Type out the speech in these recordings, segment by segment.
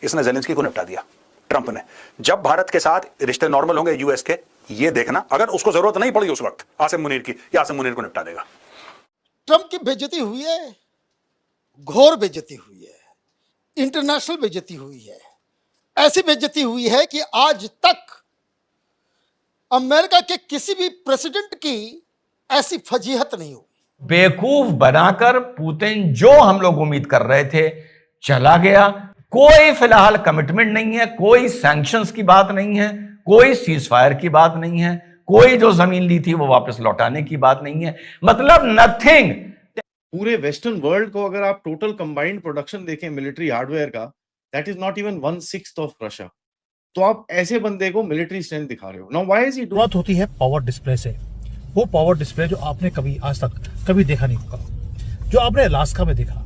इसने जेलेंस्की को निपटा दिया ट्रंप ने। जब भारत के साथ रिश्ते नॉर्मल होंगे यूएस के, ये देखना, अगर उसको जरूरत नहीं पड़ी उस वक्त आसिम मुनीर की, या आसिम मुनीर को निपटा देगा। ट्रंप की बेइज्जती हुई है, घोर बेइज्जती हुई है, इंटरनेशनल बेइज्जती हुई है। ऐसी बेइज्जती हुई है कि आज तक अमेरिका के किसी भी प्रेसिडेंट की ऐसी फजीहत नहीं हुई। बेवकूफ बनाकर पुतिन जो हम लोग उम्मीद कर रहे थे चला गया। कोई फिलहाल कमिटमेंट नहीं है, कोई सैंक्शंस की बात नहीं है, कोई सीज फायर की बात नहीं है, कोई जो जमीन ली थी वो वापस लौटाने की बात नहीं है, मतलब नथिंग। पूरे वेस्टर्न वर्ल्ड को अगर आप टोटल कंबाइंड प्रोडक्शन देखें मिलिट्री हार्डवेयर का, that is not even 1/6 of Russia. तो आप ऐसे बंदे को मिलिट्री स्ट्रेंथ दिखा रहे हो। नाउ व्हाई इज ही बात होती है पावर डिस्प्ले से। वो पावर डिस्प्ले जो आपने कभी आज तक कभी देखा नहीं होगा, जो आपने अलास्का में देखा,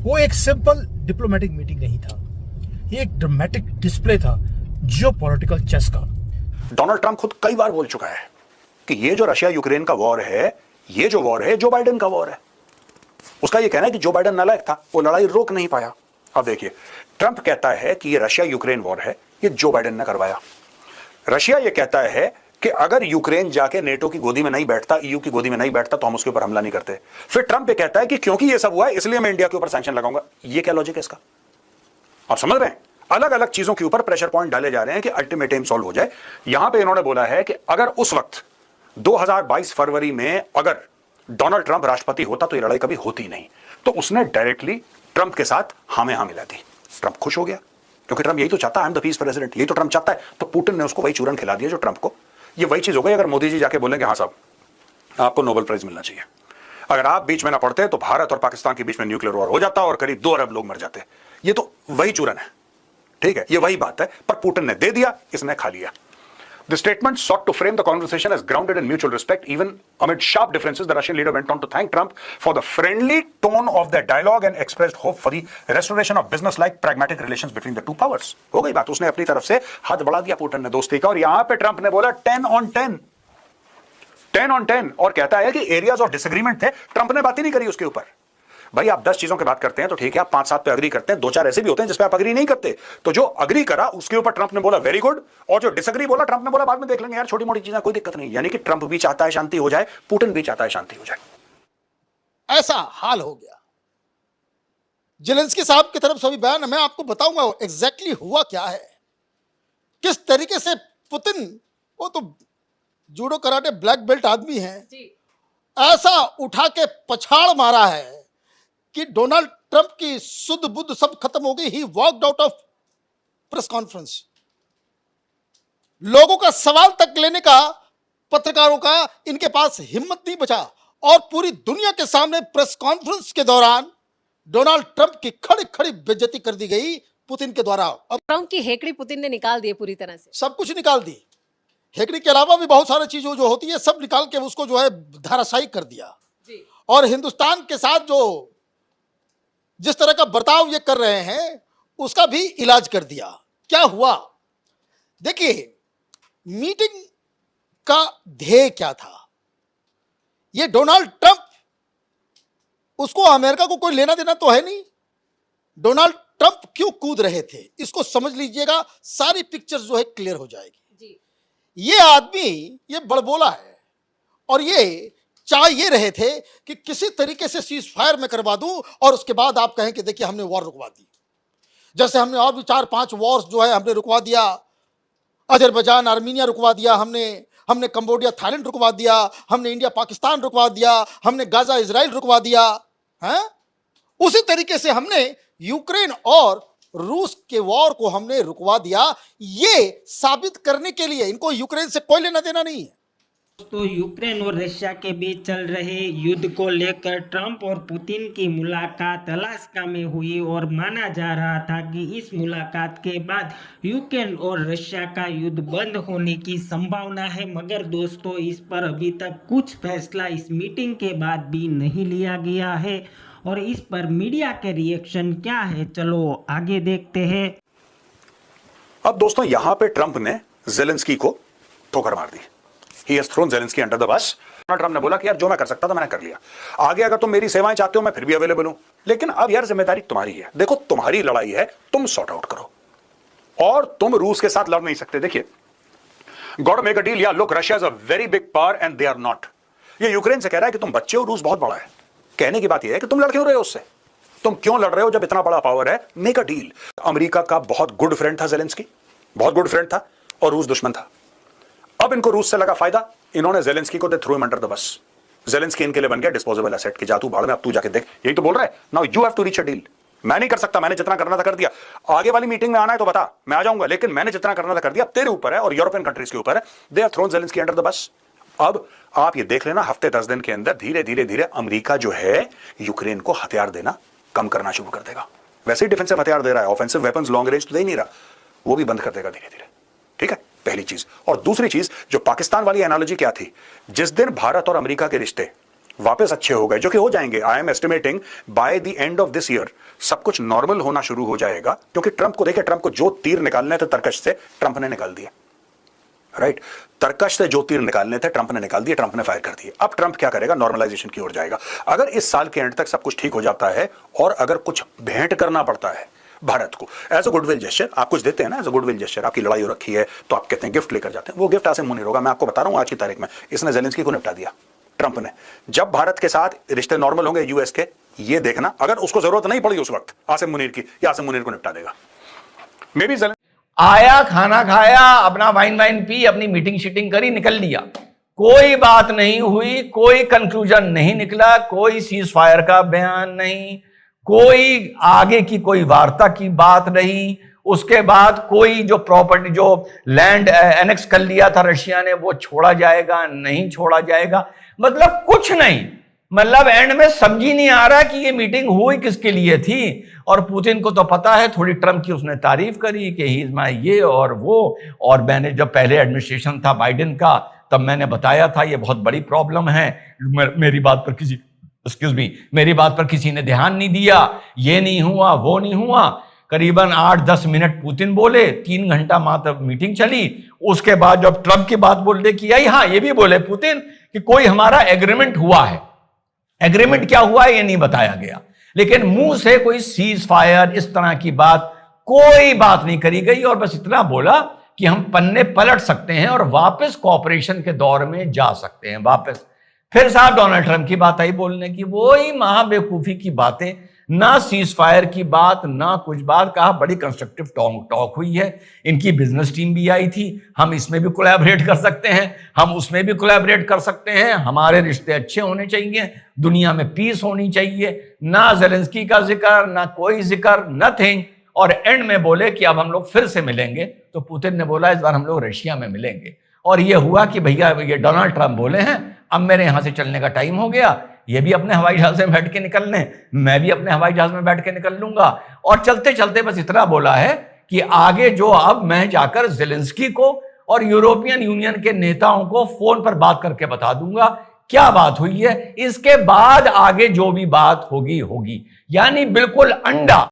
वो एक सिंपल डिप्लोमेटिक मीटिंग नहीं था, ये एक ड्रामेटिक डिस्प्ले था जियोपॉलिटिकल चेस का। डोनाल्ड ट्रंप खुद कई बार बोल चुका है कि ये जो रशिया यूक्रेन का वॉर है, ये जो वॉर है जो बाइडेन का वॉर है। उसका ये कहना है कि जो बाइडेन नालायक था, वो लड़ाई रोक नहीं पाया। अब देखिए, ट्रंप कहता है कि ये रशिया यूक्रेन वॉर है, ये जो बाइडेन ने करवाया। रशिया ये कहता है कि अगर यूक्रेन जाके नेटो की गोदी में नहीं बैठता, ईयू की गोदी में नहीं बैठता, तो हम उसके ऊपर हमला नहीं करते। फिर ट्रंप ये कहता है कि क्योंकि ये सब हुआ है इसलिए मैं इंडिया के ऊपर सैंक्शन लगाऊंगा। ये क्या लॉजिक है इसका? आप समझ रहे हैं? अलग अलग चीजों के ऊपर प्रेशर पॉइंट डाले जा रहे हैं कि अल्टीमेट एम सॉल्व हो जाए। यहां पे इन्होंने बोला है कि अगर उस वक्त 2022 फरवरी में अगर डोनाल्ड ट्रंप राष्ट्रपति होता तो ये लड़ाई कभी होती नहीं। तो उसने डायरेक्टली ट्रंप के साथ हाँ में हाँ मिला दी। ट्रंप खुश हो गया, क्योंकि ट्रंप यही तो चाहता है, I am the peace president, यही तो ट्रंप चाहता है। तो पुतिन ने उसको वही चूरन खिला दिया जो ट्रंप को। ये वही चीज हो गई अगर मोदी जी जाके बोलेंगे हाँ साहब आपको नोबेल प्राइज मिलना चाहिए, अगर आप बीच में ना पड़ते तो भारत और पाकिस्तान के बीच में न्यूक्लियर वॉर हो जाता और करीब 2 अरब लोग मर जाते। ये तो वही चूरन है, ठीक है, ये वही बात है। पर पुतिन ने दे दिया, इसने खा लिया। The statement sought to frame the conversation as grounded in mutual respect. Even amid sharp differences, the Russian leader went on to thank Trump for the friendly tone of their dialogue and expressed hope for the restoration of business-like pragmatic relations between the two powers. हो गई बात, उसने अपनी तरफ से हाथ बढ़ा दिया पुतिन ने दोस्ती का। और यहां पे ट्रंप ने बोला 10 on 10, 10 on 10, और कहता है कि एरियाज ऑफ डिसएग्रीमेंट थे, ट्रंप ने बात ही नहीं करी उसके ऊपर। भाई आप 10 चीजों की बात करते हैं तो ठीक है, आप 5-7 पे अग्री करते हैं, 2-4 ऐसे भी होते हैं जिस पे आप अग्री नहीं करते। तो जो अग्री करा उसके ऊपर ट्रंप ने बोला वेरी गुड, और जो डिसएग्री बोला ट्रंप ने बोला बाद में देख लेंगे यार, छोटी मोटी चीजें, कोई दिक्कत नहीं। यानी कि ट्रंप भी चाहता है शांति हो जाए, पुतिन भी चाहता है शांति हो जाए। ऐसा हाल हो गया। जेलेंस्की साहब की तरफ से भी बयान मैं आपको बताऊंगा एग्जैक्टली हुआ क्या है, किस तरीके से पुतिन, वो तो जूडो कराटे ब्लैक बेल्ट आदमी है, ऐसा उठा के पछाड़ मारा है कि डोनाल्ड ट्रंप की सुध बुद्ध सब खत्म हो गई। He walked out of press conference. लोगों का सवाल तक लेने का, पत्रकारों का इनके पास हिम्मत नहीं बचा, और पूरी दुनिया के सामने प्रेस कॉन्फ्रेंस के दौरान डोनाल्ड ट्रंप की खड़ी खड़ी बेइज्जती कर दी गई पुतिन के द्वारा। अब ट्रंप की हेकड़ी पुतिन ने निकाल दी पूरी तरह से, सब कुछ निकाल दी। हेकड़ी के अलावा भी बहुत सारी चीजों जो होती है सब निकाल के उसको जो है धाराशायी कर दिया जी। और हिंदुस्तान के साथ जो जिस तरह का बर्ताव ये कर रहे हैं उसका भी इलाज कर दिया। क्या हुआ देखिए, मीटिंग का ध्येय क्या था? ये डोनाल्ड ट्रंप, उसको अमेरिका को कोई लेना देना तो है नहीं। डोनाल्ड ट्रंप क्यों कूद रहे थे इसको समझ लीजिएगा, सारी पिक्चर जो है क्लियर हो जाएगी जी। ये आदमी ये बड़बोला है, और ये चाह ये रहे थे कि किसी तरीके से सीज फायर में करवा दूं और उसके बाद आप कहें कि देखिए हमने वॉर रुकवा दी। जैसे हमने और भी 4-5 वॉर्स जो है हमने रुकवा दिया, अजरबैजान आर्मीनिया रुकवा दिया, हमने कंबोडिया थाईलैंड रुकवा दिया, हमने इंडिया पाकिस्तान रुकवा दिया, हमने गाजा इजराइल रुकवा दिया है। उसी तरीके से हमने यूक्रेन और रूस के वॉर को हमने रुकवा दिया। ये साबित करने के लिए इनको यूक्रेन से कोई लेना देना नहीं है। तो यूक्रेन और रशिया के बीच चल रहे युद्ध को लेकर ट्रंप और पुतिन की मुलाकात अलास्का में हुई, और माना जा रहा था कि इस मुलाकात के बाद यूक्रेन और रशिया का युद्ध बंद होने की संभावना है। मगर दोस्तों, इस पर अभी तक कुछ फैसला इस मीटिंग के बाद भी नहीं लिया गया है, और इस पर मीडिया के रिएक्शन क्या है, चलो आगे देखते हैं। अब दोस्तों, यहां पे ट्रंप ने जेलेंस्की को ठोकर मार दी। He has thrown Zelensky under the bus। Trump ने बोला कि यार जो मैं कर सकता था मैंने कर लिया, आगे अगर तुम मेरी सेवाएं चाहते हो मैं फिर भी अवेलेबल हूं, लेकिन अब यार जिम्मेदारी तुम्हारी है। देखो तुम्हारी लड़ाई है, तुम सॉर्ट आउट करो। और तुम रूस के साथ लड़ नहीं सकते। देखिए, गॉट मेक अ डील, या look Russia is a very big power and they are not. ये यूक्रेन से कह रहा है कि तुम बच्चे हो, रूस बहुत बड़ा है। कहने की बात यह है कि तुम लड़ क्यों रहे हो उससे, तुम क्यों लड़ रहे हो जब इतना बड़ा पावर है। Make a deal. अमेरिका का बहुत गुड फ्रेंड था जेलेंस्की, बहुत गुड फ्रेंड था, और रूस दुश्मन था। अब इनको रूस से लगा फायदा, इन्होंने जेलेंस्की को दे threw him under the bus. Zelensky इनके लिए बन गया डिस्पोजेबल एसेट कि जा तू भाड़ में, अब तू जाके देख। यही तो बोल रहा है। Now you have to reach a deal. मैं नहीं कर सकता, मैंने जितना करना था कर दिया। आगे वाली मीटिंग में आना है तो बता, मैं आ जाऊंगा, लेकिन मैंने जितना करना था कर दिया। अब तेरे ऊपर है और यूरोपियन कंट्रीज के ऊपर है। They have thrown Zelensky under the बस। अब आप ये देख लेना, हफ्ते 10 दिन के अंदर धीरे धीरे धीरे अमेरिका जो है यूक्रेन को हथियार देना कम करना शुरू कर देगा। वैसे ही डिफेंसिव हथियार दे रहा है, ऑफेंसिव वेपन्स लॉन्ग रेंज तो दे ही नहीं रहा, वो भी बंद कर देगा धीरे धीरे। ठीक है, पहली चीज। और दूसरी चीज, जो पाकिस्तान वाली एनालॉजी क्या थी, जिस दिन भारत और अमेरिका के रिश्ते वापस अच्छे हो गए, जो कि हो जाएंगे, I am estimating by the end of this year सब कुछ नॉर्मल होना शुरू हो जाएगा। क्योंकि ट्रंप को देखिए, ट्रंप को जो तीर निकालने थे तरकश से, ट्रंप ने निकाल दिया। राइट, तरकश से जो तीर निकालने थे ट्रंप ने निकाल दिए, ट्रंप ने फायर कर दिए। अब ट्रंप क्या करेगा, नॉर्मलाइजेशन की ओर जाएगा। अगर इस साल के एंड तक सब कुछ ठीक हो जाता है, और अगर कुछ भेंट करना पड़ता है भारत को एज अ गुडविल जेस्चर, आप कुछ देते हैं ना एज अ गुडविल जेस्चर, आपकी लड़ाई हो रखी है तो आप कहते हैं गिफ्ट लेकर जाते हैं, वो गिफ्ट आसिम मुनीर होगा। मैं आपको बता रहा हूं आज की तारीख में, इसने जेलेंस्की को निपटा दिया ट्रंप ने। जब भारत के साथ रिश्ते नॉर्मल होंगे यूएस के, ये देखना, अगर उसको जरूरत नहीं पड़ी उस वक्त आसिम मुनीर की, या आसिम मुनीर को निपटा देगा। मे बी आया, खाना खाया, अपना वाइन वाइन पी, अपनी मीटिंग शीटिंग करी, निकल लिया। कोई बात नहीं हुई, कोई कंक्लूजन नहीं निकला, कोई सीज फायर का बयान नहीं, कोई आगे की कोई वार्ता की बात नहीं। उसके बाद कोई जो प्रॉपर्टी, जो लैंड एनेक्स कर लिया था रशिया ने, वो छोड़ा जाएगा नहीं छोड़ा जाएगा, मतलब कुछ नहीं। मतलब एंड में समझ ही नहीं आ रहा कि ये मीटिंग हुई किसके लिए थी। और पुतिन को तो पता है, थोड़ी ट्रंप की उसने तारीफ करी कि ही इज माय ये और वो। और मैंने जब पहले एडमिनिस्ट्रेशन था बाइडेन का, तब मैंने बताया था ये बहुत बड़ी प्रॉब्लम है, मेरी बात पर किसी मेरी बात पर किसी ने ध्यान नहीं दिया, ये नहीं हुआ वो नहीं हुआ। करीबन 8-10 मिनट पुतिन बोले, 3 घंटा मात्र मीटिंग चली। उसके बाद जब ट्रंप की बात बोलने की आई, हाँ ये भी बोले पुतिन कि कोई हमारा एग्रीमेंट हुआ है। एग्रीमेंट क्या हुआ है ये नहीं बताया गया, लेकिन मुंह से कोई सीज फायर इस तरह की बात, कोई बात नहीं करी गई। और बस इतना बोला कि हम पन्ने पलट सकते हैं और वापस कॉपरेशन के दौर में जा सकते हैं वापस। फिर साहब डोनाल्ड ट्रंप की बात आई बोलने की, वही महाबेवकूफी की बातें, ना सीज फायर की बात ना कुछ बात। कहा बड़ी कंस्ट्रक्टिव टॉक हुई है, इनकी बिजनेस टीम भी आई थी, हम इसमें भी कोलैबोरेट कर सकते हैं, हम उसमें भी कोलैबोरेट कर सकते हैं, हमारे रिश्ते अच्छे होने चाहिए, दुनिया में पीस होनी चाहिए। ना जेलेंस्की का जिक्र, ना कोई जिक्र, नथिंग। और एंड में बोले कि अब हम लोग फिर से मिलेंगे, तो पुतिन ने बोला इस बार हम लोग रशिया में मिलेंगे। और ये हुआ कि भैया ये डोनाल्ड ट्रंप बोले हैं, अब मेरे यहां से चलने का टाइम हो गया, ये भी अपने हवाई जहाज में बैठ के निकल लें, मैं भी अपने हवाई जहाज में बैठ के निकल लूंगा। और चलते चलते बस इतना बोला है कि आगे जो अब मैं जाकर जेलेंस्की को और यूरोपियन यूनियन के नेताओं को फोन पर बात करके बता दूंगा क्या बात हुई है, इसके बाद आगे जो भी बात होगी होगी। यानी बिल्कुल अंडा